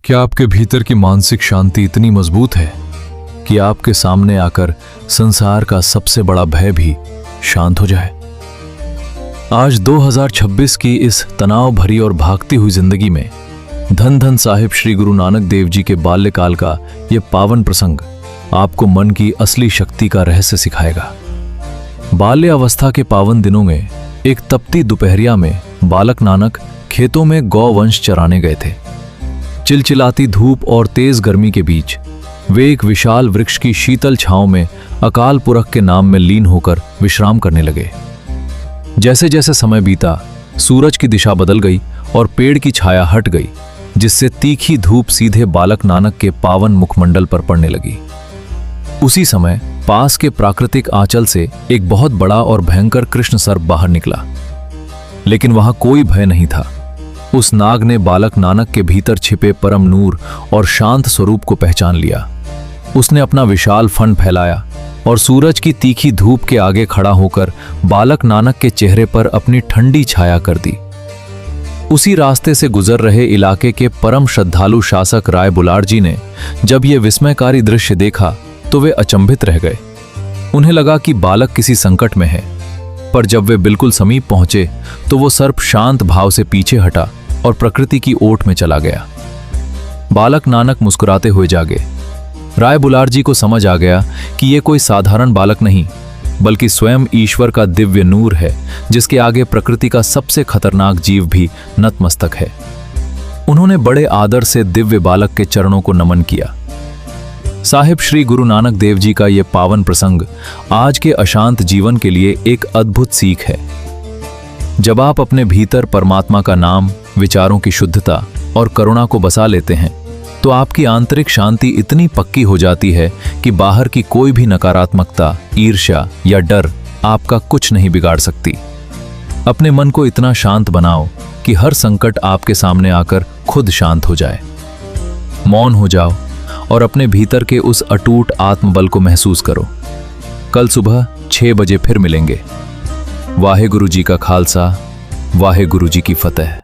क्या आपके भीतर की मानसिक शांति इतनी मजबूत है कि आपके सामने आकर संसार का सबसे बड़ा भय भी शांत हो जाए? आज 2026 की इस तनाव भरी और भागती हुई जिंदगी में धन धन साहिब श्री गुरु नानक देव जी के बाल्यकाल का यह पावन प्रसंग आपको मन की असली शक्ति का रहस्य सिखाएगा। बाल्य अवस्था के पावन दिनों में एक तपती दोपहरिया में बालक नानक खेतों में गौवंश चराने गए थे। चिलचिलाती धूप और तेज गर्मी के बीच वे एक विशाल वृक्ष की शीतल छांव में अकाल पुरख के नाम में लीन होकर विश्राम करने लगे। जैसे जैसे समय बीता, सूरज की दिशा बदल गई और पेड़ की छाया हट गई, जिससे तीखी धूप सीधे बालक नानक के पावन मुखमंडल पर पड़ने लगी। उसी समय पास के प्राकृतिक आंचल से एक बहुत बड़ा और भयंकर कृष्ण सर्प बाहर निकला, लेकिन वहां कोई भय नहीं था। उस नाग ने बालक नानक के भीतर छिपे परम नूर और शांत स्वरूप को पहचान लिया। उसने अपना विशाल फन फैलाया और सूरज की तीखी धूप के आगे खड़ा होकर बालक नानक के चेहरे पर अपनी ठंडी छाया कर दी। उसी रास्ते से गुजर रहे इलाके के परम श्रद्धालु शासक राय बुलारजी ने जब यह विस्मयकारी दृश्य देखा तो वे अचंभित रह गए। उन्हें लगा कि बालक किसी संकट में है, पर जब वे बिल्कुल समीप पहुंचे तो वो सर्प शांत भाव से पीछे हटा और प्रकृति की ओट में चला गया। बालक नानक मुस्कुराते हुए जागे। राय बुलारजी को समझ आ गया कि ये कोई साधारण बालक नहीं, बल्कि स्वयं ईश्वर का दिव्य नूर है, जिसके आगे प्रकृति का सबसे खतरनाक जीव भी नतमस्तक है। उन्होंने बड़े आदर से दिव्य बालक के चरणों को नमन किया। साहिब श्री गुरु नानक देव जी का यह पावन प्रसंग आज के अशांत जीवन के लिए एक अद्भुत सीख है। जब आप अपने भीतर परमात्मा का नाम, विचारों की शुद्धता और करुणा को बसा लेते हैं, तो आपकी आंतरिक शांति इतनी पक्की हो जाती है कि बाहर की कोई भी नकारात्मकता, ईर्ष्या या डर आपका कुछ नहीं बिगाड़ सकती। अपने मन को इतना शांत बनाओ कि हर संकट आपके सामने आकर खुद शांत हो जाए। मौन हो जाओ और अपने भीतर के उस अटूट आत्मबल को महसूस करो। कल सुबह 6 बजे फिर मिलेंगे। वाहे गुरु जी का खालसा, वाहे गुरु जी की फतेह।